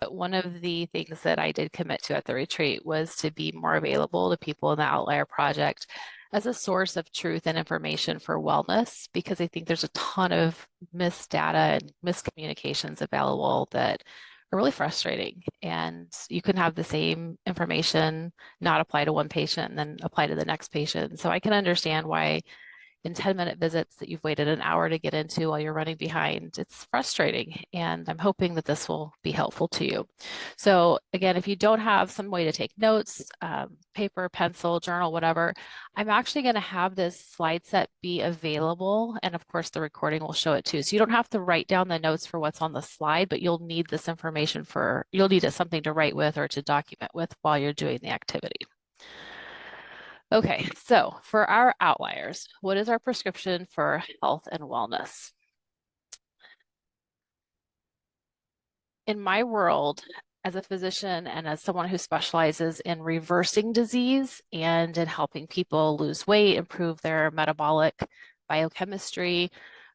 But one of the things that I did commit to at the retreat was to be more available to people in the Outlier project as a source of truth and information for wellness, because I think there's a ton of missed data and miscommunications available that are really frustrating. And you can have the same information not apply to one patient and then apply to the next patient. So I can understand why in 10-minute visits that you've waited an hour to get into while you're running behind. It's frustrating, and I'm hoping that this will be helpful to you. So again, if you don't have some way to take notes, paper, pencil, journal, whatever, I'm actually going to have this slide set be available. And of course, the recording will show it too. So you don't have to write down the notes for what's on the slide, but you'll need this information you'll need something to write with or to document with while you're doing the activity. Okay, so for our outliers, what is our prescription for health and wellness? In my world, as a physician and as someone who specializes in reversing disease and in helping people lose weight, improve their metabolic biochemistry,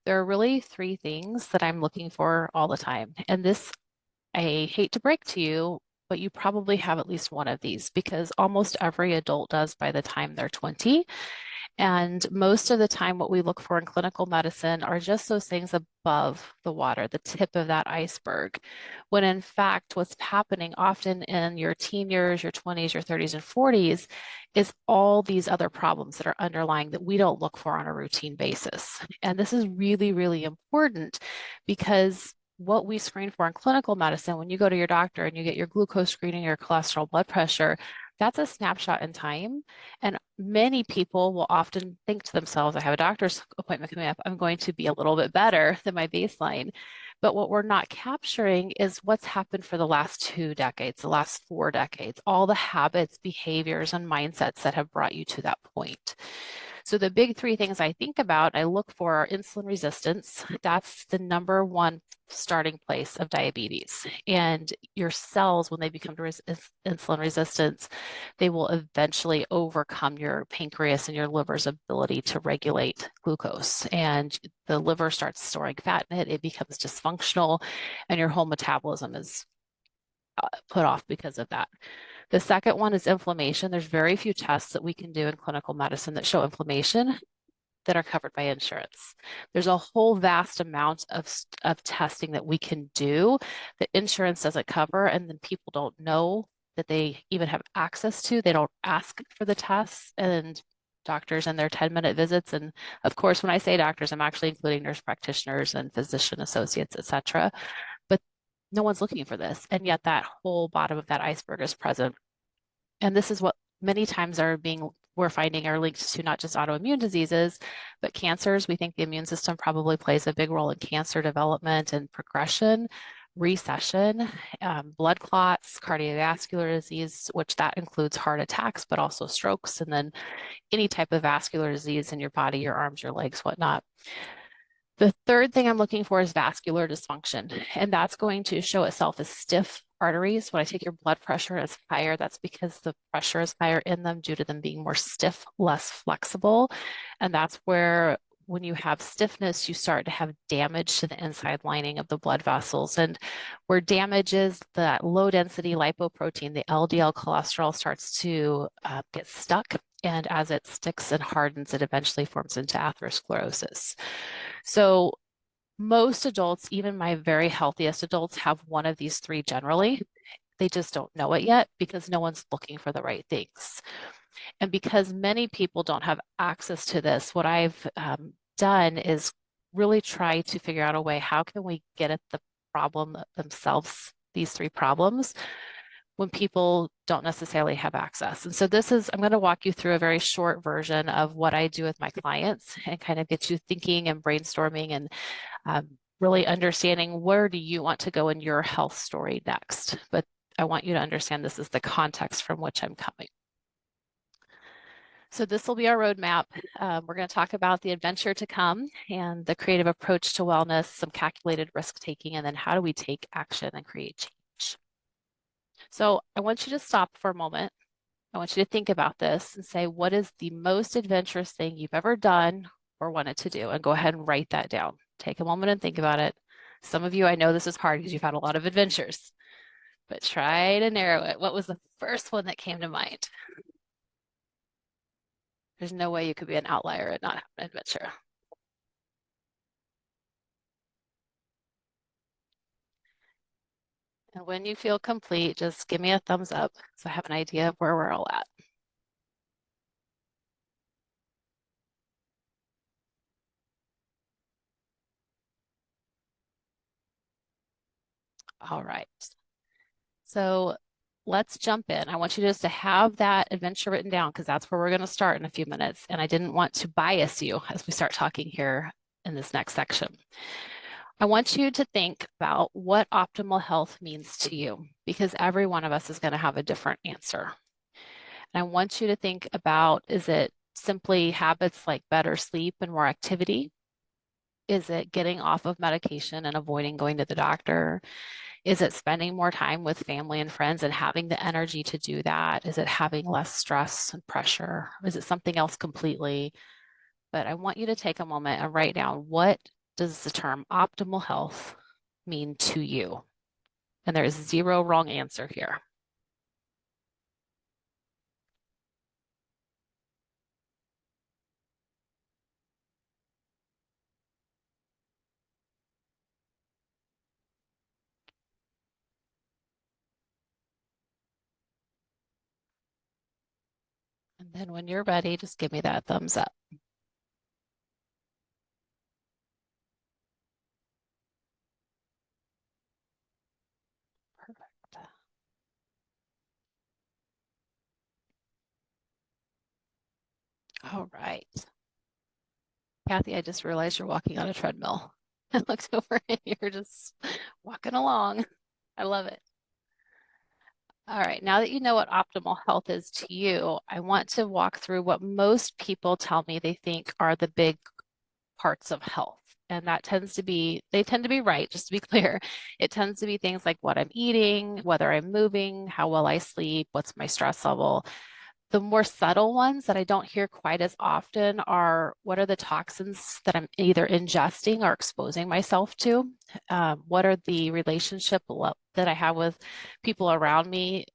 there are really three things that I'm looking for all the time. And this, I hate to break to you, but you probably have at least one of these because almost every adult does by the time they're 20. And most of the time, what we look for in clinical medicine are just those things above the water, the tip of that iceberg. When in fact, what's happening often in your teen years, your 20s, your 30s, and 40s is all these other problems that are underlying that we don't look for on a routine basis. And this is really, really important because what we screen for in clinical medicine, when you go to your doctor and you get your glucose screening, your cholesterol, blood pressure, that's a snapshot in time. And many people will often think to themselves, I have a doctor's appointment coming up. I'm going to be a little bit better than my baseline. But what we're not capturing is what's happened for the last 2 decades, the last 4 decades, all the habits, behaviors, and mindsets that have brought you to that point. So the big three things I think about, I look for are insulin resistance. That's the number one starting place of diabetes. And your cells, when they become insulin resistance, they will eventually overcome your pancreas and your liver's ability to regulate glucose. And the liver starts storing fat in it, it becomes dysfunctional, and your whole metabolism is put off because of that. The second one is inflammation. There's very few tests that we can do in clinical medicine that show inflammation that are covered by insurance. There's a whole vast amount of testing that we can do that insurance doesn't cover, and then people don't know that they even have access to. They don't ask for the tests, and doctors and their 10-minute visits. And of course, when I say doctors, I'm actually including nurse practitioners and physician associates, et cetera. But no one's looking for this. And yet that whole bottom of that iceberg is present. And this is what many times we're finding are linked to not just autoimmune diseases, but cancers. We think the immune system probably plays a big role in cancer development and progression, recession, blood clots, cardiovascular disease, which that includes heart attacks, but also strokes, and then any type of vascular disease in your body, your arms, your legs, whatnot. The third thing I'm looking for is vascular dysfunction, and that's going to show itself as stiff arteries. When I take your blood pressure is higher, that's because the pressure is higher in them due to them being more stiff, less flexible. And that's where when you have stiffness, you start to have damage to the inside lining of the blood vessels. And where damage is, that low density lipoprotein, the LDL cholesterol, starts to get stuck. And as it sticks and hardens, it eventually forms into atherosclerosis. So most adults, even my very healthiest adults, have one of these three generally. They just don't know it yet because no one's looking for the right things. And because many people don't have access to this, what I've done is really try to figure out a way, how can we get at the problem themselves, these three problems, when people don't necessarily have access. And so I'm going to walk you through a very short version of what I do with my clients and kind of get you thinking and brainstorming and really understanding where do you want to go in your health story next. But I want you to understand this is the context from which I'm coming. So this will be our roadmap. We're going to talk about the adventure to come and the creative approach to wellness, some calculated risk taking, and then how do we take action and create change. So I want you to stop for a moment. I want you to think about this and say, what is the most adventurous thing you've ever done or wanted to do? And go ahead and write that down. Take a moment and think about it. Some of you, I know this is hard because you've had a lot of adventures. but try to narrow it. What was the first one that came to mind? There's no way you could be an outlier and not have an adventure. And when you feel complete, just give me a thumbs up so I have an idea of where we're all at. All right. So let's jump in. I want you just to have that adventure written down because that's where we're going to start in a few minutes. And I didn't want to bias you as we start talking here in this next section. I want you to think about what optimal health means to you because every one of us is going to have a different answer. And I want you to think about, is it simply habits like better sleep and more activity? Is it getting off of medication and avoiding going to the doctor? Is it spending more time with family and friends and having the energy to do that? Is it having less stress and pressure? Is it something else completely? But I want you to take a moment and write down, what does the term optimal health mean to you? And there is zero wrong answer here. And then when you're ready, just give me that thumbs up. Perfect. All right. Kathy, I just realized you're walking on a treadmill. I looked over and you're just walking along. I love it. All right, now that you know what optimal health is to you, I want to walk through what most people tell me they think are the big parts of health. And that tends to be, they tend to be right, just to be clear. It tends to be things like what I'm eating, whether I'm moving, how well I sleep, what's my stress level. The more subtle ones that I don't hear quite as often are, what are the toxins that I'm either ingesting or exposing myself to? What are the that I have with people around me?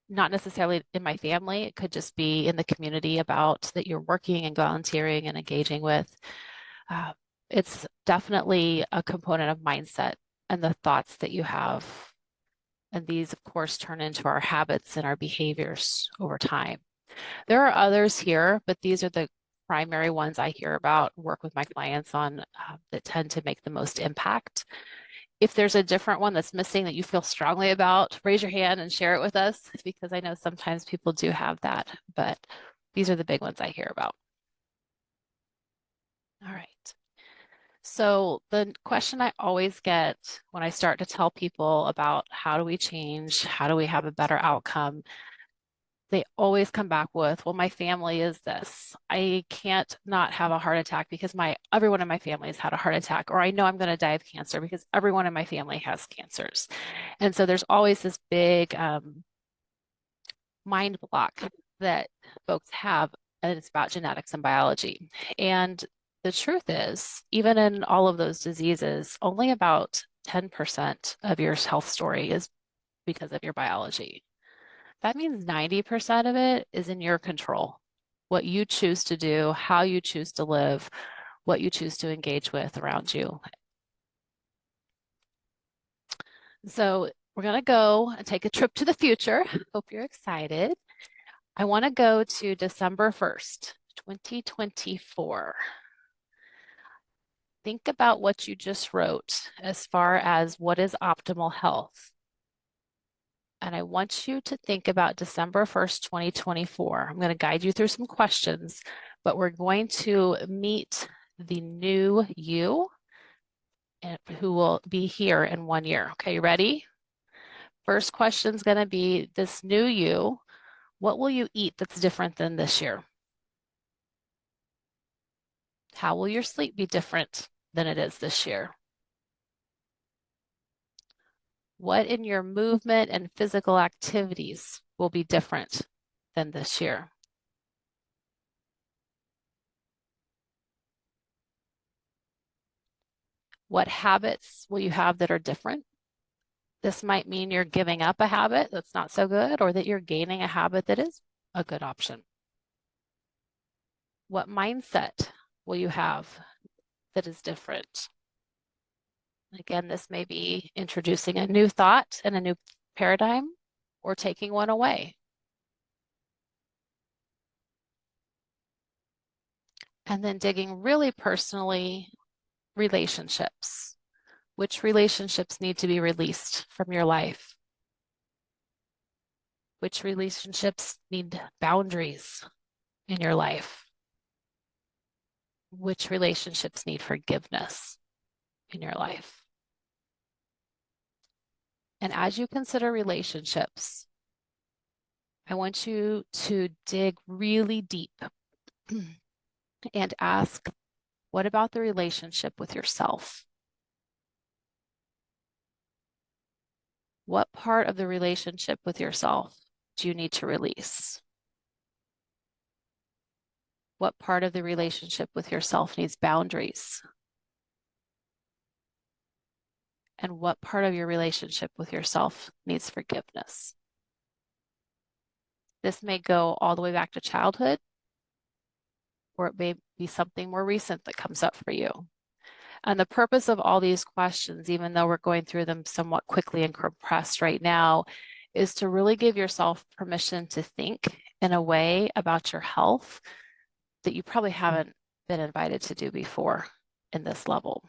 Not necessarily in my family, it could just be in the community about that you're working and volunteering and engaging with. Uh, it's definitely a component of mindset and the thoughts that you have. And these, of course, turn into our habits and our behaviors over time. There are others here, but these are the primary ones I hear about, work with my clients on that tend to make the most impact. If there's a different one that's missing that you feel strongly about, raise your hand and share it with us because I know sometimes people do have that, but these are the big ones I hear about. All right. So the question I always get when I start to tell people about how do we change, how do we have a better outcome, they always come back with, well, my family is this. I can't not have a heart attack because everyone in my family has had a heart attack, or I know I'm going to die of cancer because everyone in my family has cancers. And so there's always this big mind block that folks have, and it's about genetics and biology. And the truth is, even in all of those diseases, only about 10% of your health story is because of your biology. That means 90% of it is in your control. What you choose to do, how you choose to live, what you choose to engage with around you. So we're going to go and take a trip to the future. Hope you're excited. I want to go to December 1st, 2024. Think about what you just wrote as far as what is optimal health. And I want you to think about December 1st, 2024. I'm going to guide you through some questions, but we're going to meet the new you who will be here in 1 year. Okay, you ready? First question is going to be this new you. What will you eat that's different than this year? How will your sleep be different than it is this year? What in your movement and physical activities will be different than this year? What habits will you have that are different This might mean you're giving up a habit that's not so good, or that you're gaining a habit that is a good option. What mindset will you have that is different? Again, this may be introducing a new thought and a new paradigm, or taking one away. And then digging really personally, relationships. Which relationships need to be released from your life? Which relationships need boundaries in your life? Which relationships need forgiveness in your life? And as you consider relationships, I want you to dig really deep and ask, what about the relationship with yourself? What part of the relationship with yourself do you need to release? What part of the relationship with yourself needs boundaries? And what part of your relationship with yourself needs forgiveness? This may go all the way back to childhood, or it may be something more recent that comes up for you. And the purpose of all these questions, even though we're going through them somewhat quickly and compressed right now, is to really give yourself permission to think in a way about your health that you probably haven't been invited to do before in this level.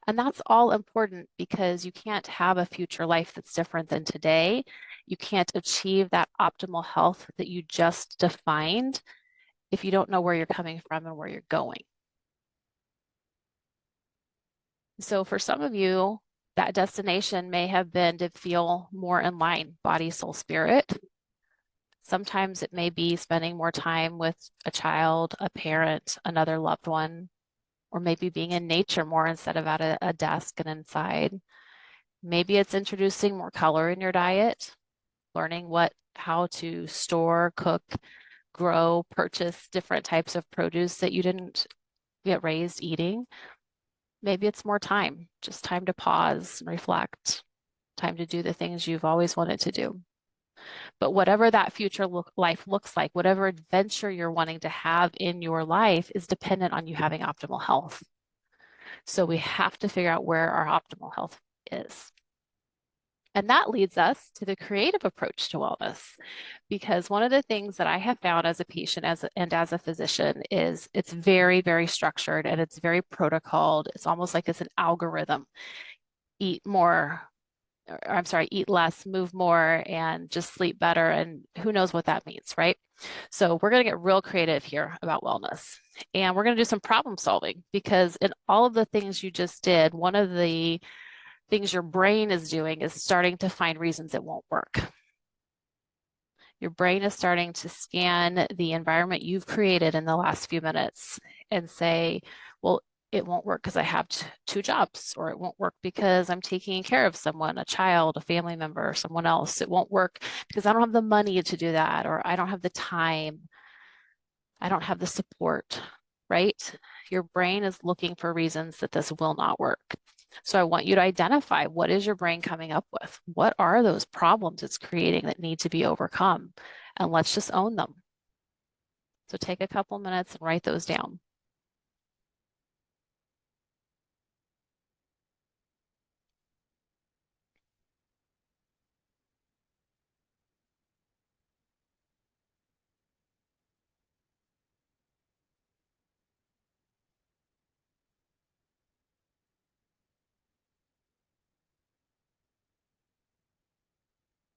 And that's all important because you can't have a future life that's different than today. You can't achieve that optimal health that you just defined if you don't know where you're coming from and where you're going. So for some of you, that destination may have been to feel more in line, body, soul, spirit. Sometimes it may be spending more time with a child, a parent, another loved one, or maybe being in nature more instead of at a desk and inside. Maybe it's introducing more color in your diet, learning how to store, cook, grow, purchase different types of produce that you didn't get raised eating. Maybe it's more time, just time to pause and reflect, time to do the things you've always wanted to do. But whatever that future life looks like, whatever adventure you're wanting to have in your life is dependent on you having optimal health. So we have to figure out where our optimal health is. And that leads us to the creative approach to wellness. Because one of the things that I have found as a patient and as a physician is it's very, very structured and it's very protocoled. It's almost like it's an algorithm. Eat more, eat less, move more, and just sleep better. And who knows what that means, right? So we're going to get real creative here about wellness. And we're going to do some problem solving because in all of the things you just did, one of the things your brain is doing is starting to find reasons it won't work. Your brain is starting to scan the environment you've created in the last few minutes and say, well, it won't work because I have two jobs, or it won't work because I'm taking care of someone, a child, a family member, or someone else. It won't work because I don't have the money to do that, or I don't have the time. I don't have the support, right? Your brain is looking for reasons that this will not work. So I want you to identify, what is your brain coming up with? What are those problems it's creating that need to be overcome? And let's just own them. So take a couple minutes and write those down.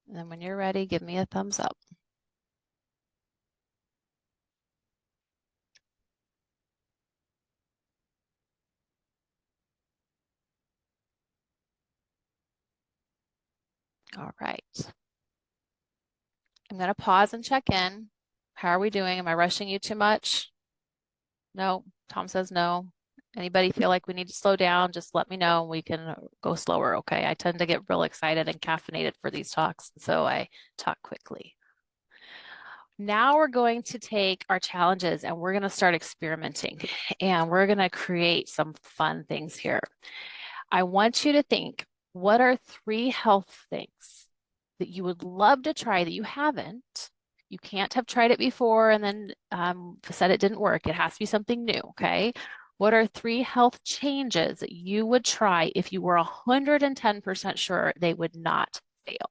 And then when you're ready, give me a thumbs up. All right. I'm going to pause and check in. How are we doing? Am I rushing you too much? No. Tom says no. Anybody feel like we need to slow down? Just let me know and we can go slower, okay? I tend to get real excited and caffeinated for these talks, so I talk quickly. Now we're going to take our challenges and we're going to start experimenting and we're going to create some fun things here. I want you to think, What are three health things that you would love to try that you haven't? You can't have tried it before and then said it didn't work. It has to be something new, okay? What are three health changes that you would try if you were 110% sure they would not fail?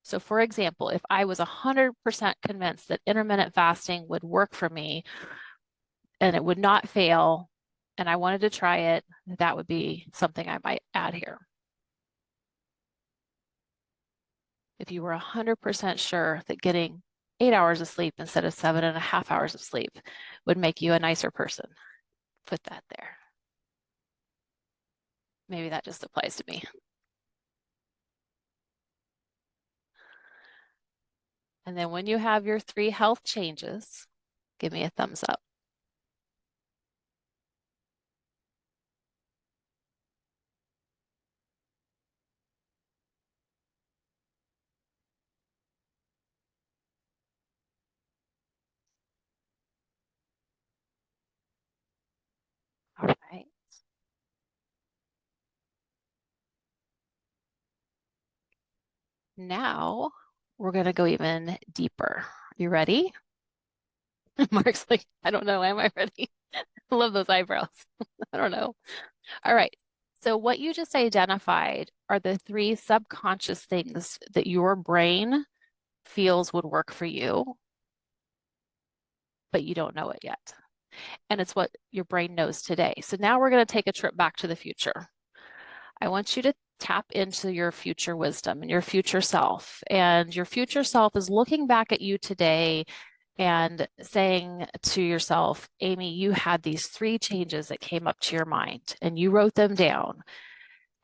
So, for example, if I was 100% convinced that intermittent fasting would work for me and it would not fail, and I wanted to try it, that would be something I might add here. If you were 100% sure that getting 8 hours of sleep instead of 7.5 hours of sleep would make you a nicer person, put that there. Maybe that just applies to me. And then when you have your three health changes, give me a thumbs up. All right. Now we're going to go even deeper. You ready? Mark's like, I don't know. Am I ready? I love those eyebrows. I don't know. All right. So what you just identified are the three subconscious things that your brain feels would work for you, but you don't know it yet. And it's what your brain knows today. So now we're going to take a trip back to the future. I want you to tap into your future wisdom and your future self. And your future self is looking back at you today and saying to yourself, Amy, you had these three changes that came up to your mind and you wrote them down.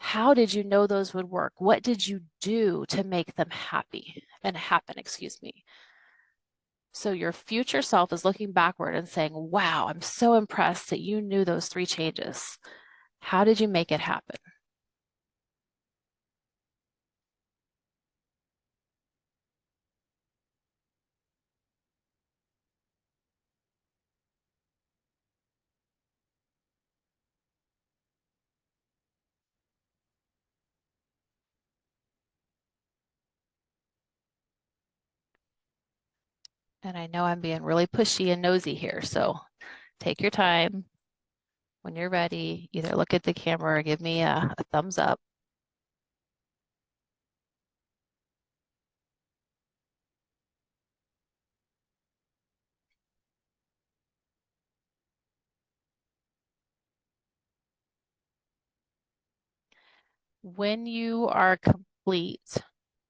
How did you know those would work? What did you do to make them happen, excuse me. So your future self is looking backward and saying, wow, I'm so impressed that you knew those three changes. How did you make it happen? And I know I'm being really pushy and nosy here, so take your time. When you're ready, either look at the camera or give me a thumbs up. When you are complete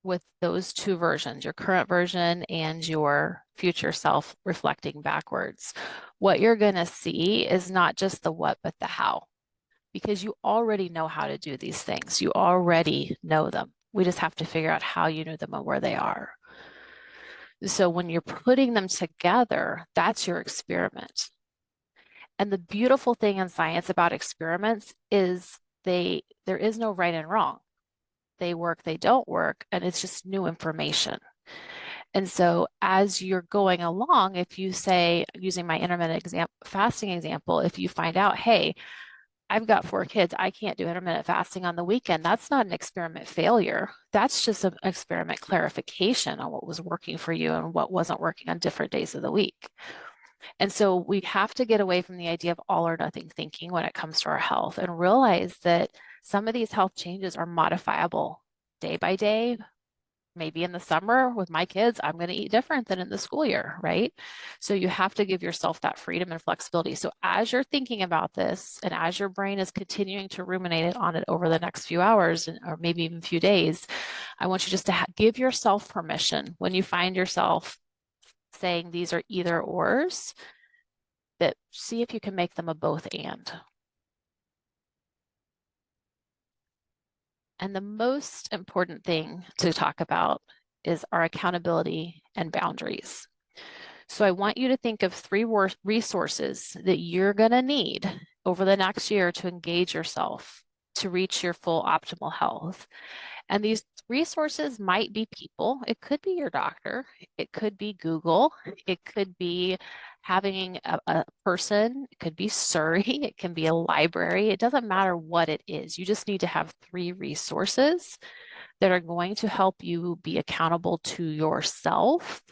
with those two versions, your current version and your future self reflecting backwards, what you're going to see is not just the what, but the how, because you already know how to do these things. You already know them. We just have to figure out how you know them and where they are. So when you're putting them together, that's your experiment. And the beautiful thing in science about experiments is there is no right and wrong. They work, they don't work, and it's just new information. And so as you're going along, if you say, using my intermittent fasting example, if you find out, hey, I've got 4 kids, I can't do intermittent fasting on the weekend, that's not an experiment failure. That's just an experiment clarification on what was working for you and what wasn't working on different days of the week. And so we have to get away from the idea of all or nothing thinking when it comes to our health and realize that some of these health changes are modifiable day by day. Maybe in the summer with my kids, I'm going to eat different than in the school year, right? So you have to give yourself that freedom and flexibility. So as you're thinking about this and as your brain is continuing to ruminate on it over the next few hours or maybe even few days, I want you just to give yourself permission when you find yourself saying these are either ors, that see if you can make them a both and. And the most important thing to talk about is our accountability and boundaries. So I want you to think of 3 resources that you're going to need over the next year to engage yourself to reach your full optimal health. And these resources might be people. It could be your doctor. It could be Google. It could be having a person. It could be Surrey. It can be a library. It doesn't matter what it is. You just need to have three resources that are going to help you be accountable to yourself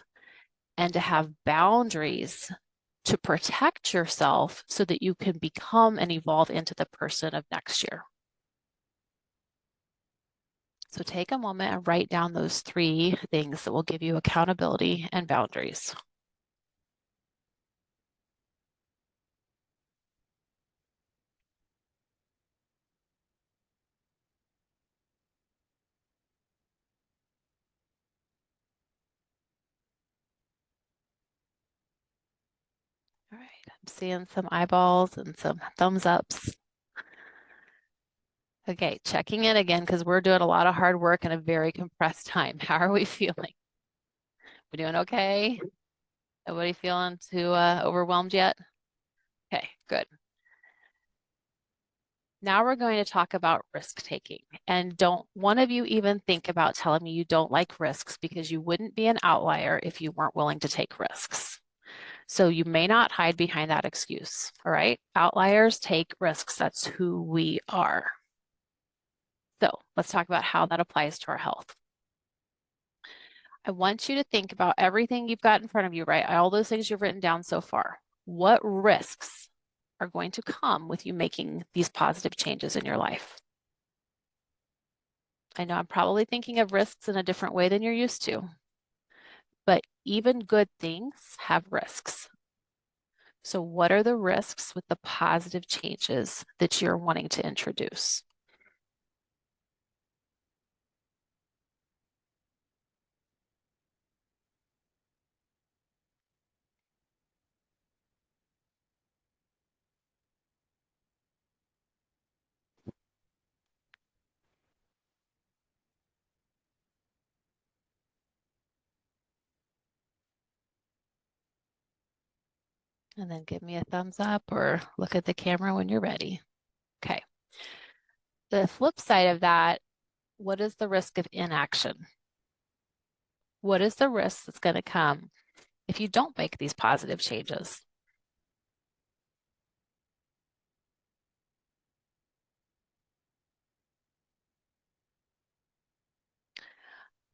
and to have boundaries to protect yourself so that you can become and evolve into the person of next year. So take a moment and write down those three things that will give you accountability and boundaries. All right, I'm seeing some eyeballs and some thumbs ups. Okay, checking in again because we're doing a lot of hard work in a very compressed time. How are we feeling? We doing okay? Nobody feeling too overwhelmed yet? Okay, good. Now we're going to talk about risk taking. And don't one of you even think about telling me you don't like risks because you wouldn't be an outlier if you weren't willing to take risks. So you may not hide behind that excuse. All right. Outliers take risks. That's who we are. So let's talk about how that applies to our health. I want you to think about everything you've got in front of you, right? All those things you've written down so far. What risks are going to come with you making these positive changes in your life? I know I'm probably thinking of risks in a different way than you're used to, but even good things have risks. So, what are the risks with the positive changes that you're wanting to introduce? And then give me a thumbs up or look at the camera when you're ready. Okay. The flip side of that, what is the risk of inaction? What is the risk that's going to come if you don't make these positive changes?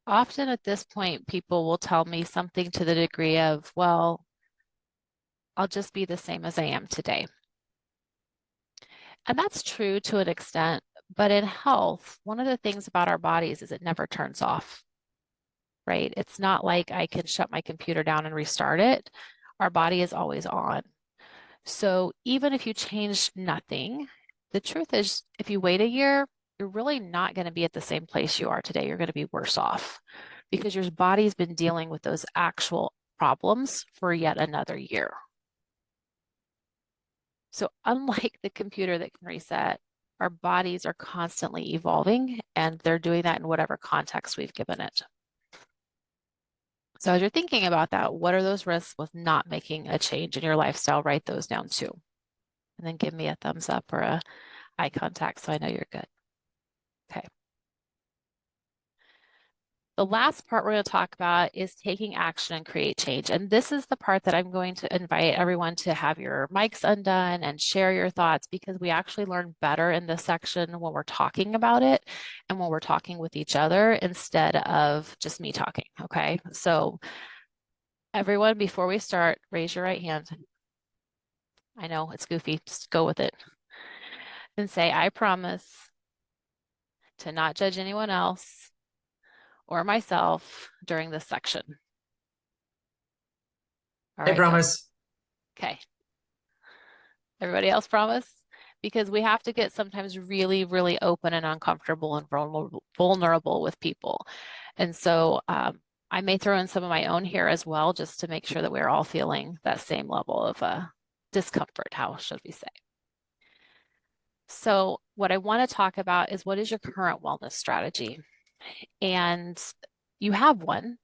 Often at this point, people will tell me something to the degree of, well, I'll just be the same as I am today. And that's true to an extent, but in health, one of the things about our bodies is it never turns off, right? It's not like I can shut my computer down and restart it. Our body is always on. So even if you change nothing, the truth is, if you wait a year, you're really not going to be at the same place you are today. You're going to be worse off because your body's been dealing with those actual problems for yet another year. So unlike the computer that can reset, our bodies are constantly evolving and they're doing that in whatever context we've given it. So as you're thinking about that, what are those risks with not making a change in your lifestyle? Write those down too. And then give me a thumbs up or a eye contact so I know you're good. Okay. The last part we're going to talk about is taking action and create change. And this is the part that I'm going to invite everyone to have your mics undone and share your thoughts because we actually learn better in this section when we're talking about it and when we're talking with each other instead of just me talking. Okay. So everyone, before we start, raise your right hand. I know it's goofy, just go with it. And say, I promise to not judge anyone else or myself during this section. All I right, good. promise. Okay. Everybody else promise? Because we have to get sometimes really, really open and uncomfortable and vulnerable with people. And so I may throw in some of my own here as well, just to make sure that we're all feeling that same level of discomfort, how should we say. So what I want to talk about is what is your current wellness strategy? And you have one,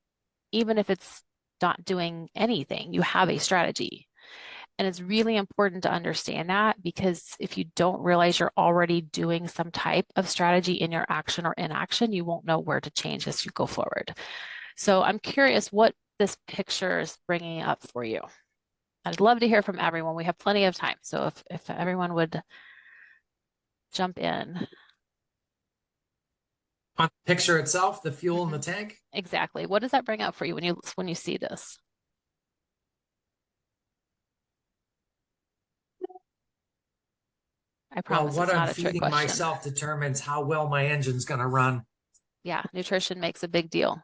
even if it's not doing anything, you have a strategy. And it's really important to understand that, because if you don't realize you're already doing some type of strategy in your action or inaction, you won't know where to change as you go forward. So I'm curious what this picture is bringing up for you. I'd love to hear from everyone. We have plenty of time. So if everyone would jump in. On the picture itself, the fuel in the tank? Exactly. What does that bring up for you when you see this? I Well, promise what it's I'm not a trick feeding question. myself determines how well my engine's going to run. Yeah, nutrition makes a big deal.